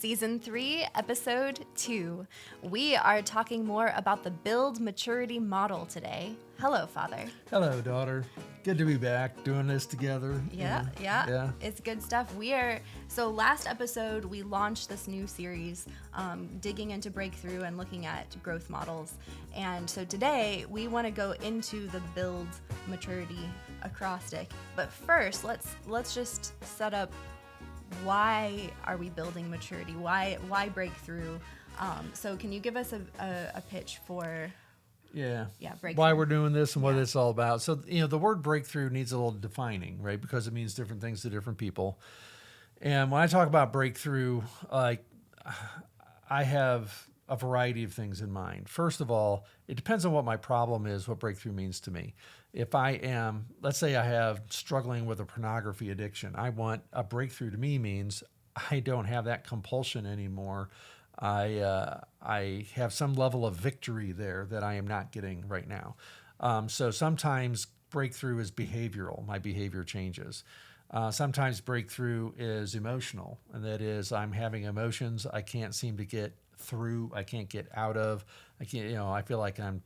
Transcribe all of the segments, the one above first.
Season 3, Episode 2. We are talking more about the B.U.I.L.D maturity model today. Hello, Father. Hello, daughter. Good to be back doing this together. Yeah. It's good stuff. So last episode, we launched this new series, digging into breakthrough and looking at growth models. And so today, we want to go into the B.U.I.L.D maturity acrostic. But first, let's just set up why are we building maturity? Why breakthrough? So can you give us a pitch for breakthrough? Why we're doing this and what it's all about. So, the word breakthrough needs a little defining, right? Because it means different things to different people. And when I talk about breakthrough, I have a variety of things in mind. First of all, it depends on what my problem is, what breakthrough means to me. If I am, let's say I have struggling with a pornography addiction, I want a breakthrough to me means I don't have that compulsion anymore. I have some level of victory there that I am not getting right now. So sometimes breakthrough is behavioral. My behavior changes. Sometimes breakthrough is emotional, and that is I'm having emotions I can't seem to get through. I can't get out of. I feel like I'm,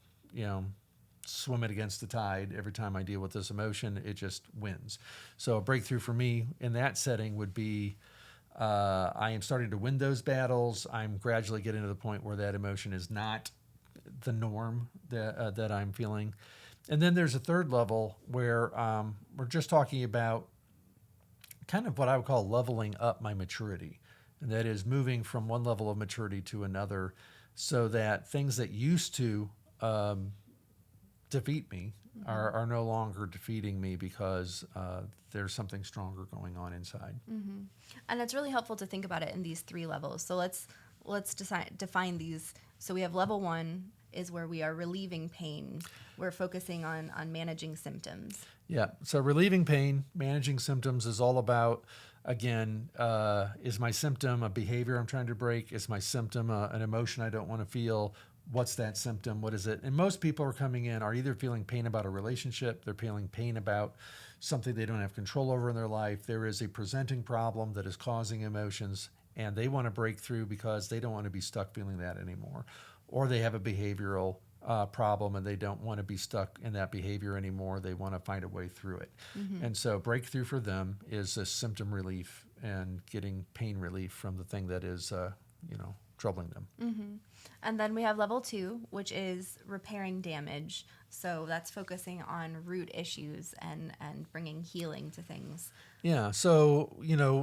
swimming against the tide. Every time I deal with this emotion, it just wins. So a breakthrough for me in that setting would be I am starting to win those battles. I'm gradually getting to the point where that emotion is not the norm that I'm feeling. And then there's a third level where we're just talking about kind of what I would call leveling up my maturity. And that is moving from one level of maturity to another so that things that used to defeat me are no longer defeating me because there's something stronger going on inside. Mm-hmm. And it's really helpful to think about it in these three levels. So let's define these. So we have level 1 is where we are relieving pain. We're focusing on managing symptoms. Yeah. So relieving pain, managing symptoms is all about, again, is my symptom a behavior I'm trying to break? Is my symptom an emotion I don't want to feel? What's that symptom? What is it? And most people are coming in are either feeling pain about a relationship, they're feeling pain about something they don't have control over in their life. There is a presenting problem that is causing emotions, and they want to break through because they don't want to be stuck feeling that anymore. Or they have a behavioral problem and they don't want to be stuck in that behavior anymore. They want to find a way through it. Mm-hmm. And so breakthrough for them is a symptom relief and getting pain relief from the thing that is, troubling them. Mm-hmm. And then we have level 2, which is repairing damage. So that's focusing on root issues and bringing healing to things. Yeah. So,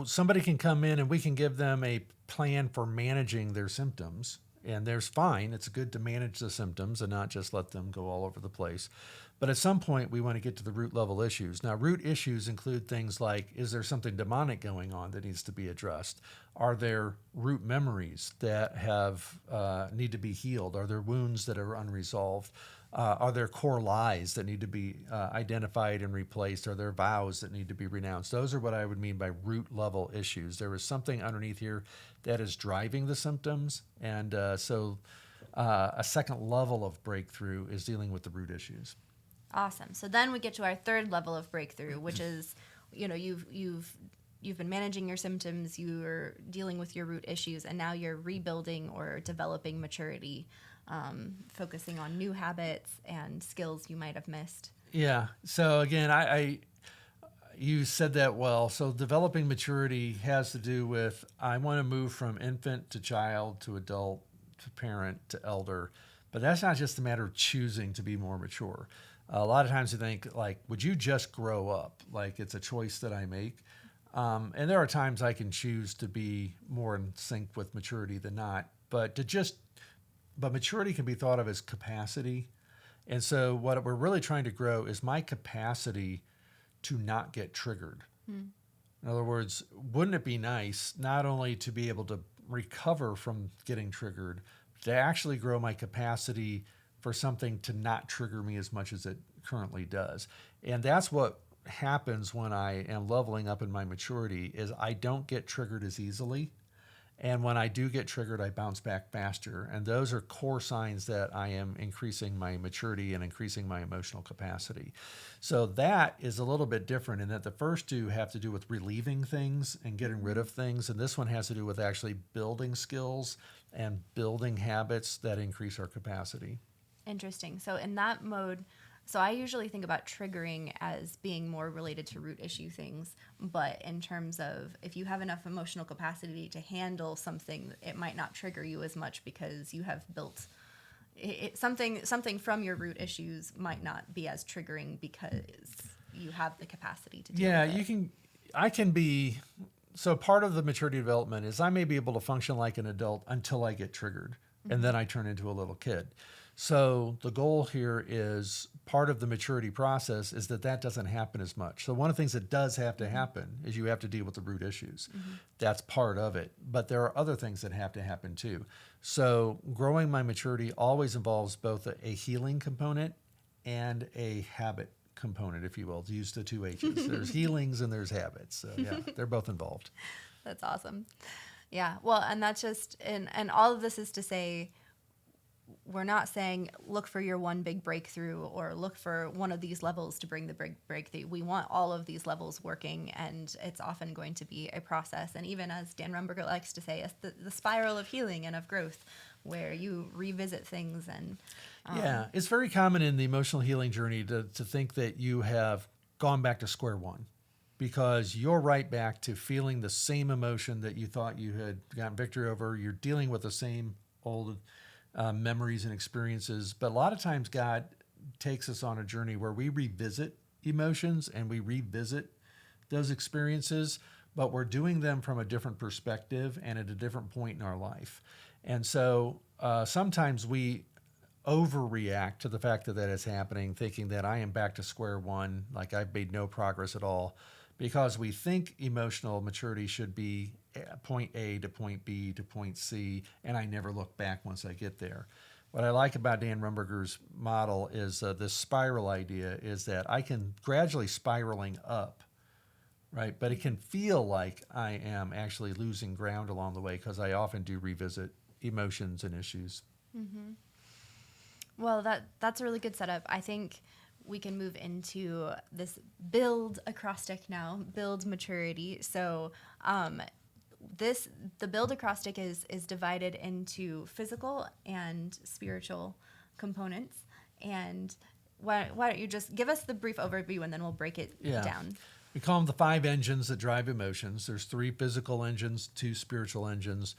somebody can come in and we can give them a plan for managing their symptoms. And there's fine. It's good to manage the symptoms and not just let them go all over the place. But at some point, we want to get to the root level issues. Now, root issues include things like, is there something demonic going on that needs to be addressed? Are there root memories that need to be healed? Are there wounds that are unresolved? Are there core lies that need to be identified and replaced? Are there vows that need to be renounced? Those are what I would mean by root level issues. There is something underneath here that is driving the symptoms. And so a second level of breakthrough is dealing with the root issues. Awesome. So then we get to our third level of breakthrough, which is, you've been managing your symptoms, you're dealing with your root issues, and now you're rebuilding or developing maturity, focusing on new habits and skills you might have missed. Yeah. So again, you said that well. So developing maturity has to do with, I want to move from infant to child to adult to parent to elder. But that's not just a matter of choosing to be more mature. A lot of times you think, like, would you just grow up? Like, it's a choice that I make. And there are times I can choose to be more in sync with maturity than not. But maturity can be thought of as capacity. And so what we're really trying to grow is my capacity to not get triggered. In other words, wouldn't it be nice not only to be able to recover from getting triggered, to actually grow my capacity for something to not trigger me as much as it currently does? And that's what happens when I am leveling up in my maturity is I don't get triggered as easily. And when I do get triggered, I bounce back faster. And those are core signs that I am increasing my maturity and increasing my emotional capacity. So that is a little bit different in that the first two have to do with relieving things and getting rid of things. And this one has to do with actually building skills and building habits that increase our capacity. Interesting. So in that mode, so I usually think about triggering as being more related to root issue things, but in terms of if you have enough emotional capacity to handle something, it might not trigger you as much because you have built something from your root issues might not be as triggering because you have the capacity to deal with it. You can. I can be. So part of the maturity development is I may be able to function like an adult until I get triggered, and then I turn into a little kid. So the goal here is part of the maturity process is that doesn't happen as much. So one of the things that does have to happen is you have to deal with the root issues. That's part of it. But there are other things that have to happen too. So growing my maturity always involves both a healing component and a habit component, if you will, to use the two H's. There's healings and there's habits. So yeah, they're both involved. That's awesome. Yeah. Well, and that's just, and all of this is to say, we're not saying look for your one big breakthrough or look for one of these levels to bring the big breakthrough. We want all of these levels working, and it's often going to be a process. And even as Dan Rumberger likes to say, it's the spiral of healing and of growth where you revisit things. And it's very common in the emotional healing journey to think that you have gone back to square one because you're right back to feeling the same emotion that you thought you had gotten victory over. You're dealing with the same old memories and experiences. But a lot of times God takes us on a journey where we revisit emotions and we revisit those experiences, but we're doing them from a different perspective and at a different point in our life. And so sometimes we overreact to the fact that is happening, thinking that I am back to square one, like I've made no progress at all, because we think emotional maturity should be point A to point B to point C, and I never look back once I get there. What I like about Dan Rumberger's model is this spiral idea is that I can gradually spiraling up, right? But it can feel like I am actually losing ground along the way because I often do revisit emotions and issues. Mm-hmm. Well, that's a really good setup. I think we can move into this B.U.I.L.D acrostic now, B.U.I.L.D maturity. So the B.U.I.L.D acrostic is divided into physical and spiritual components. And why don't you just give us the brief overview and then we'll break it down. We call them the 5 engines that drive emotions. There's 3 physical engines, 2 spiritual engines.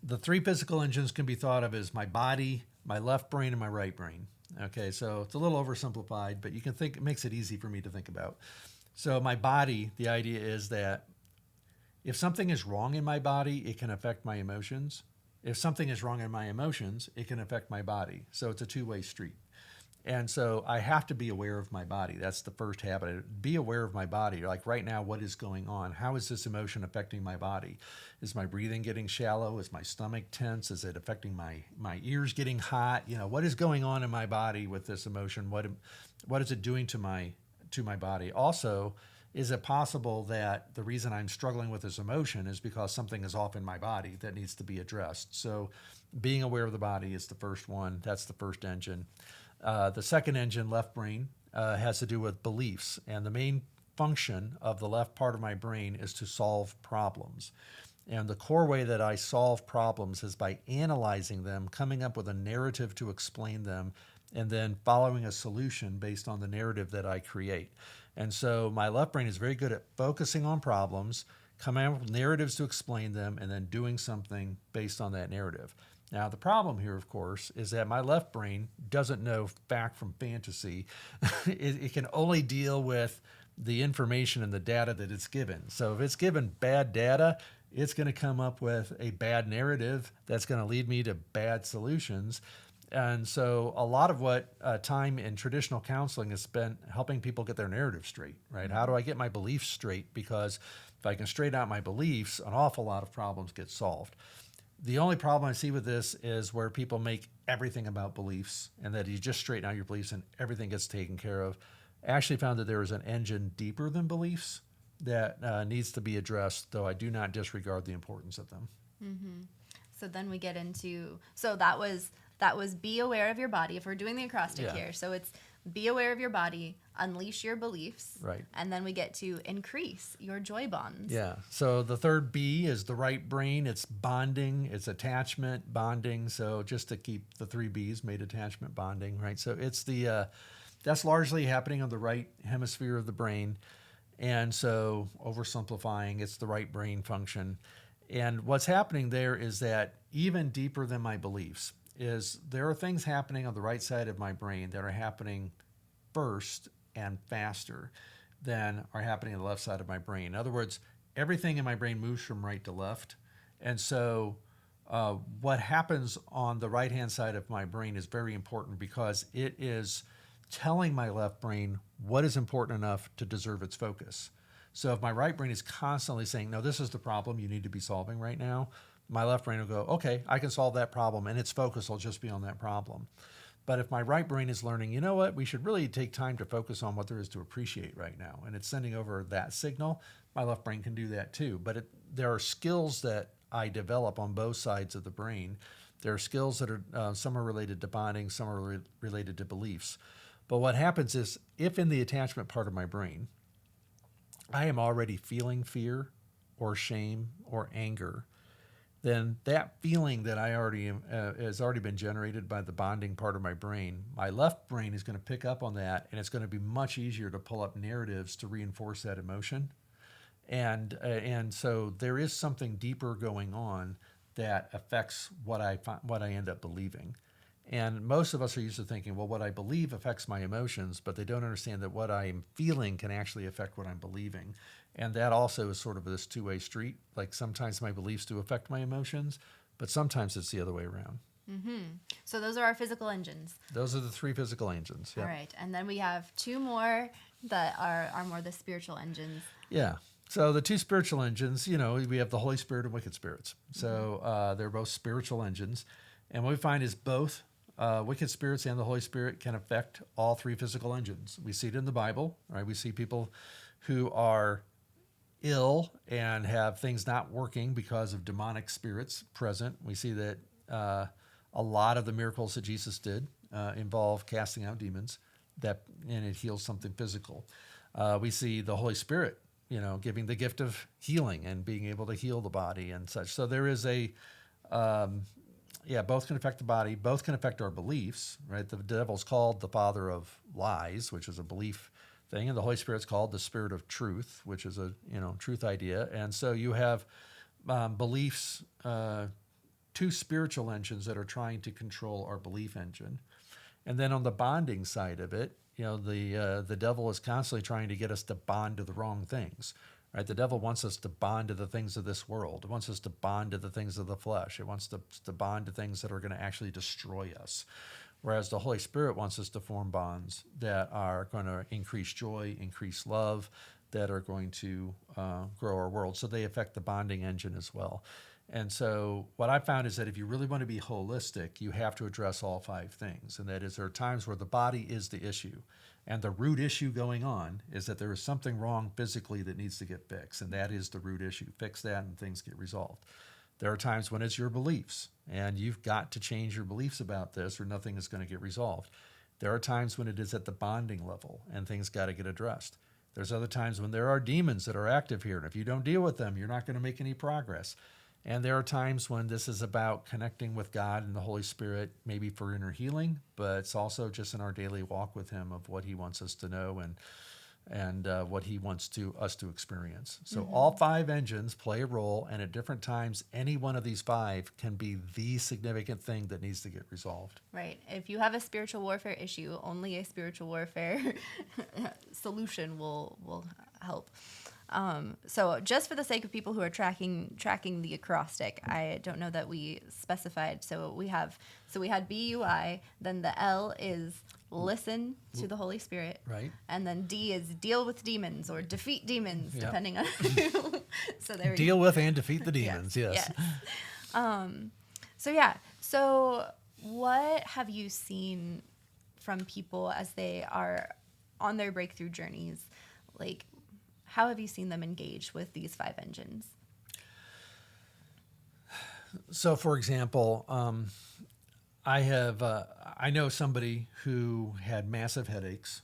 The 3 physical engines can be thought of as my body, my left brain, and my right brain. Okay, so it's a little oversimplified, but you can think it makes it easy for me to think about. So my body, the idea is that if something is wrong in my body, it can affect my emotions. If something is wrong in my emotions, it can affect my body. So it's a two-way street. And so I have to be aware of my body. That's the first habit. Be aware of my body. Like right now, what is going on? How is this emotion affecting my body? Is my breathing getting shallow? Is my stomach tense? Is it affecting my ears getting hot? What is going on in my body with this emotion? What is it doing to my body? Also, is it possible that the reason I'm struggling with this emotion is because something is off in my body that needs to be addressed? So being aware of the body is the first one. That's the first engine. The second engine, left brain, has to do with beliefs. And the main function of the left part of my brain is to solve problems. And the core way that I solve problems is by analyzing them, coming up with a narrative to explain them, and then following a solution based on the narrative that I create. And so my left brain is very good at focusing on problems, coming up with narratives to explain them, and then doing something based on that narrative. Now, the problem here, of course, is that my left brain doesn't know fact from fantasy. It can only deal with the information and the data that it's given. So if it's given bad data, it's going to come up with a bad narrative that's going to lead me to bad solutions. And so a lot of what time in traditional counseling is spent helping people get their narrative straight, right? How do I get my beliefs straight? Because if I can straighten out my beliefs, an awful lot of problems get solved. The only problem I see with this is where people make everything about beliefs and that you just straighten out your beliefs and everything gets taken care of. I actually found that there is an engine deeper than beliefs that needs to be addressed, though I do not disregard the importance of them. So then we get into, so that was be aware of your body. If we're doing the acrostic here, so it's be aware of your body, unleash your beliefs, Right. and then we get to increase your joy bonds. Yeah. So the third B is the right brain. It's bonding, it's attachment, bonding. So just to keep the three B's, made, attachment, bonding, right? So it's that's largely happening on the right hemisphere of the brain. And so oversimplifying, it's the right brain function. And what's happening there is that even deeper than my beliefs is there are things happening on the right side of my brain that are happening first and faster than are happening on the left side of my brain. In other words, everything in my brain moves from right to left. And so what happens on the right-hand side of my brain is very important because it is telling my left brain what is important enough to deserve its focus. So if my right brain is constantly saying, no, this is the problem you need to be solving right now, my left brain will go, okay, I can solve that problem, and its focus will just be on that problem. But if my right brain is learning, you know what, we should really take time to focus on what there is to appreciate right now, and it's sending over that signal, my left brain can do that too. But there are skills that I develop on both sides of the brain. There are skills that are, some are related to bonding, some are related to beliefs. But what happens is, if in the attachment part of my brain, I am already feeling fear or shame or anger, then that feeling that I already has already been generated by the bonding part of my brain, my left brain is going to pick up on that, and it's going to be much easier to pull up narratives to reinforce that emotion. And so there is something deeper going on that affects what I end up believing. And most of us are used to thinking, well, what I believe affects my emotions, but they don't understand that what I'm feeling can actually affect what I'm believing. And that also is sort of this two-way street. Like sometimes my beliefs do affect my emotions, but sometimes it's the other way around. So those are our physical engines. Those are the three physical engines. Yep. All right. And then we have two more that are more the spiritual engines. Yeah. So the two spiritual engines, we have the Holy Spirit and wicked spirits. So they're both spiritual engines. And what we find is both wicked spirits and the Holy Spirit can affect all three physical engines. We see it in the Bible, right? We see people who are ill and have things not working because of demonic spirits present. We see that a lot of the miracles that Jesus did involve casting out demons, and it heals something physical. We see the Holy Spirit, giving the gift of healing and being able to heal the body and such. So there is both can affect the body. Both can affect our beliefs, right? The devil's called the father of lies, which is a belief thing, and the Holy Spirit's called the Spirit of truth, which is a truth idea. And so you have beliefs, two spiritual engines that are trying to control our belief engine. And then on the bonding side of it, the devil is constantly trying to get us to bond to the wrong things. Right? The devil wants us to bond to the things of this world. It wants us to bond to the things of the flesh. It wants to bond to things that are going to actually destroy us. Whereas the Holy Spirit wants us to form bonds that are going to increase joy, increase love, that are going to grow our world. So they affect the bonding engine as well. And so what I found is that if you really want to be holistic, you have to address all five things. And that is, there are times where the body is the issue. And the root issue going on is that there is something wrong physically that needs to get fixed. And that is the root issue. Fix that and things get resolved. There are times when it's your beliefs, and you've got to change your beliefs about this or nothing is going to get resolved. There are times when it is at the bonding level and things got to get addressed. There's other times when there are demons that are active here. And if you don't deal with them, you're not going to make any progress. And there are times when this is about connecting with God and the Holy Spirit, maybe for inner healing, but it's also just in our daily walk with Him of what He wants us to know and what He wants us to experience. So all five engines play a role, and at different times, any one of these five can be the significant thing that needs to get resolved. Right. If you have a spiritual warfare issue, only a spiritual warfare solution will help. So just for the sake of people who are tracking the acrostic, I don't know that we specified. So we had B.U.I., then the L is listen to the Holy Spirit. Right. And then D is deal with demons or defeat demons, depending on so there we deal with and defeat the demons. Yes. So what have you seen from people as they are on their breakthrough journeys? Like, how have you seen them engage with these five engines? So, for example, I know somebody who had massive headaches,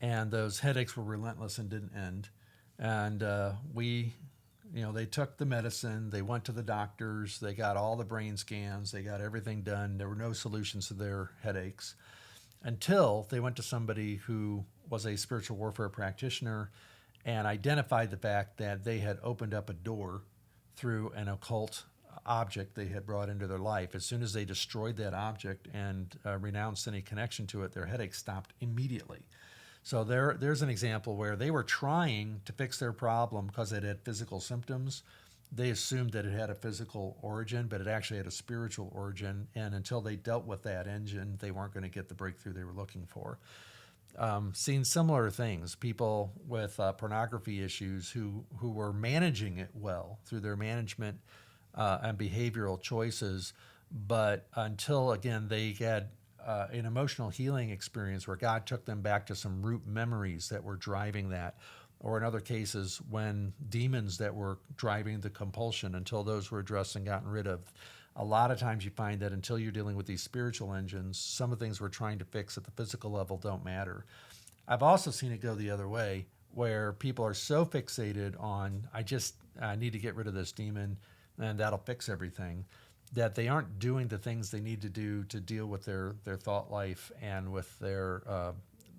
and those headaches were relentless and didn't end. And they took the medicine, they went to the doctors, they got all the brain scans, they got everything done. There were no solutions to their headaches until they went to somebody who was a spiritual warfare practitioner and identified the fact that they had opened up a door through an occult object they had brought into their life. As soon as they destroyed that object and renounced any connection to it, their headache stopped immediately. So there's an example where they were trying to fix their problem because it had physical symptoms. They assumed that it had a physical origin, but it actually had a spiritual origin. And until they dealt with that engine, they weren't going to get the breakthrough they were looking for. Seen similar things, people with pornography issues who were managing it well through their management and behavioral choices, but until, again, they had an emotional healing experience where God took them back to some root memories that were driving that, or in other cases, when demons that were driving the compulsion, until those were addressed and gotten rid of. A lot of times you find that until you're dealing with these spiritual engines, some of the things we're trying to fix at the physical level don't matter. I've also seen it go the other way, where people are so fixated on, I need to get rid of this demon and that'll fix everything, that they aren't doing the things they need to do to deal with their thought life and with their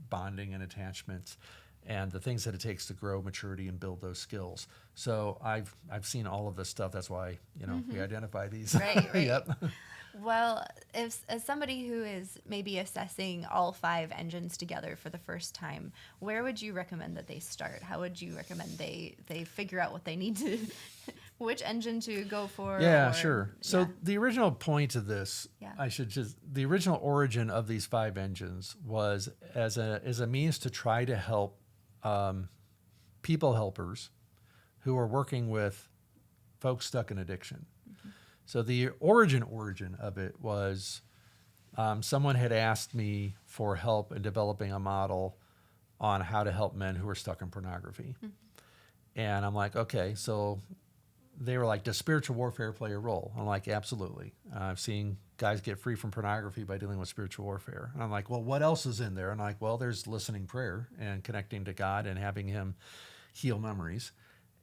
bonding and attachments and the things that it takes to grow maturity and build those skills. So I've seen all of this stuff. That's why we identify these. Right. Yep. Well, as somebody who is maybe assessing all 5 engines together for the first time, where would you recommend that they start? How would you recommend they figure out what they need to, which engine to go for? Yeah, sure. So the original point of this, the original origin of these 5 engines was as a means to try to help people helpers who are working with folks stuck in addiction. So the origin of it was someone had asked me for help in developing a model on how to help men who are stuck in pornography. Mm-hmm. And I'm like, okay, so they were like, does spiritual warfare play a role? I'm like, absolutely. I've seen guys get free from pornography by dealing with spiritual warfare. And I'm like, well, what else is in there? And I'm like, well, there's listening prayer and connecting to God and having him heal memories.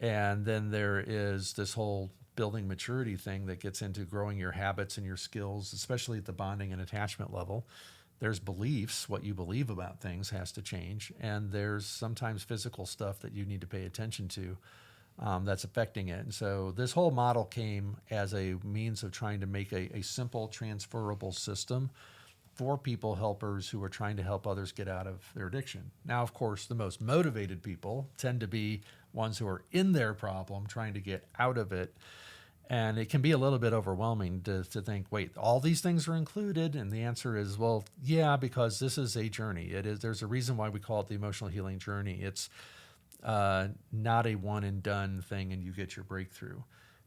And then there is this whole building maturity thing that gets into growing your habits and your skills, especially at the bonding and attachment level. There's beliefs, what you believe about things has to change. And there's sometimes physical stuff that you need to pay attention to that's affecting it. And so this whole model came as a means of trying to make a simple, transferable system for people helpers who are trying to help others get out of their addiction. Now, of course, the most motivated people tend to be ones who are in their problem trying to get out of it. And it can be a little bit overwhelming to think, wait, all these things are included? And the answer is, well, yeah, because this is a journey. There's a reason why we call it the emotional healing journey. It's not a one and done thing and you get your breakthrough.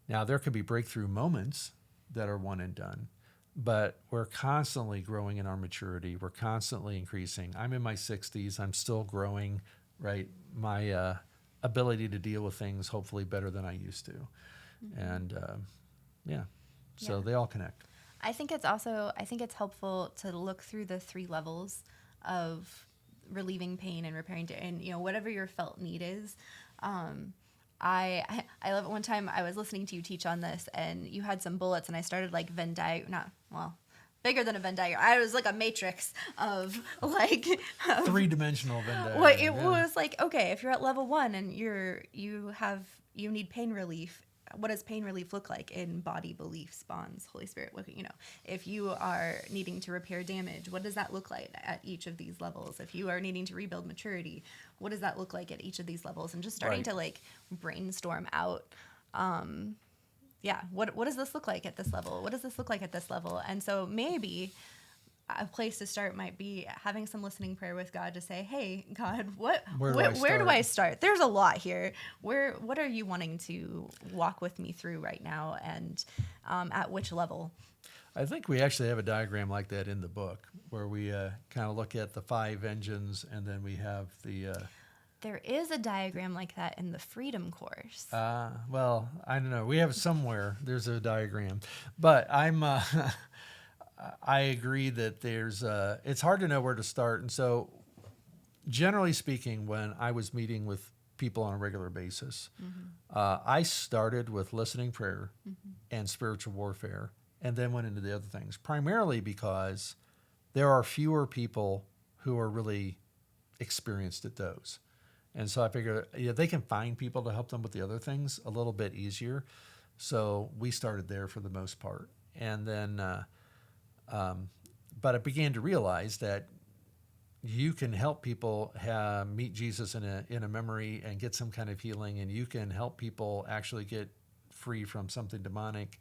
Now, there could be breakthrough moments that are one and done, but we're constantly growing in our maturity. We're constantly increasing. I'm in my 60s. I'm still growing, right? My ability to deal with things hopefully better than I used to. Mm-hmm. And so they all connect. I think it's helpful to look through the 3 levels of relieving pain and repairing and whatever your felt need is. I love it. One time I was listening to you teach on this and you had some bullets and I started like bigger than a Venn diagram. I was like a matrix of like 3-dimensional Venn diagram. Well, it was like, okay, if you're at level 1 and you need pain relief, what does pain relief look like in body, beliefs, bonds, Holy Spirit? If you are needing to repair damage, what does that look like at each of these levels? If you are needing to rebuild maturity, what does that look like at each of these levels? And just starting to like brainstorm out, what does this look like at this level? What does this look like at this level? And so maybe a place to start might be having some listening prayer with God to say, hey, God, where do I start? There's a lot here. What are you wanting to walk with me through right now, and at which level? I think we actually have a diagram like that in the book where we kind of look at the 5 engines and then we have the there is a diagram like that in the freedom course. Well, I don't know. We have somewhere, there's a diagram. But I agree that it's hard to know where to start. And so, generally speaking, when I was meeting with people on a regular basis, I started with listening prayer and spiritual warfare, and then went into the other things, primarily because there are fewer people who are really experienced at those. And so I figured they can find people to help them with the other things a little bit easier. So we started there for the most part. And then, but I began to realize that you can help people meet Jesus in a memory and get some kind of healing, and you can help people actually get free from something demonic,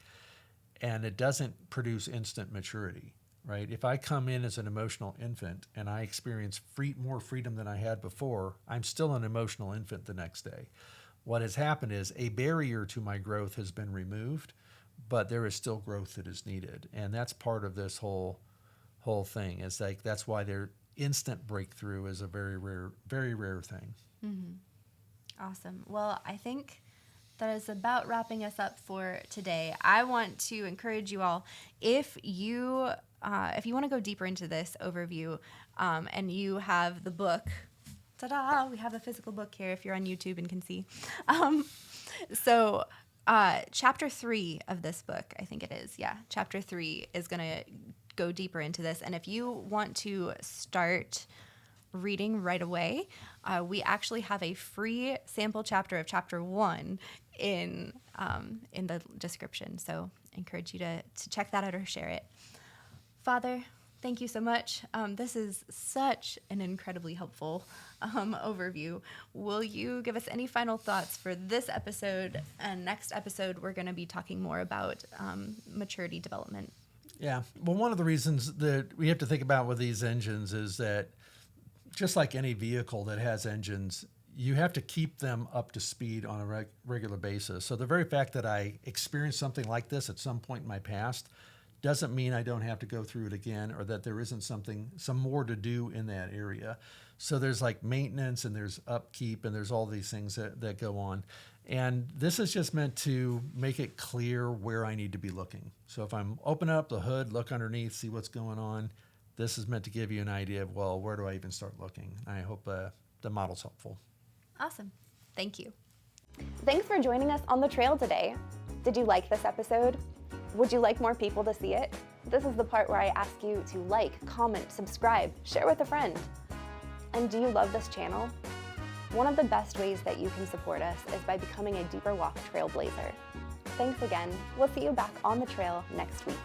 and it doesn't produce instant maturity. Right? If I come in as an emotional infant and I experience more freedom than I had before, I'm still an emotional infant the next day. What has happened is a barrier to my growth has been removed, but there is still growth that is needed. And that's part of this whole thing. It's like, that's why their instant breakthrough is a very rare thing. Mm-hmm. Awesome. Well, I think that is about wrapping us up for today. I want to encourage you all, if you want to go deeper into this overview, and you have the book, ta-da, we have a physical book here if you're on YouTube and can see. So chapter 3 of this book, I think it is, chapter 3 is going to go deeper into this. And if you want to start reading right away, we actually have a free sample chapter of chapter 1 in the description. So I encourage you to check that out or share it. Father, thank you so much. This is such an incredibly helpful overview. Will you give us any final thoughts for this episode? And next episode, we're going to be talking more about maturity development. Yeah. Well, one of the reasons that we have to think about with these engines is that just like any vehicle that has engines, you have to keep them up to speed on a regular basis. So the very fact that I experienced something like this at some point in my past doesn't mean I don't have to go through it again, or that there isn't some more to do in that area. So there's like maintenance and there's upkeep and there's all these things that go on. And this is just meant to make it clear where I need to be looking. So if I'm open up the hood, look underneath, see what's going on, this is meant to give you an idea of, well, where do I even start looking? I hope the model's helpful. Awesome. Thank you. Thanks for joining us on the trail today. Did you like this episode? Would you like more people to see it? This is the part where I ask you to like, comment, subscribe, share with a friend. And do you love this channel? One of the best ways that you can support us is by becoming a Deeper Walk Trailblazer. Thanks again. We'll see you back on the trail next week.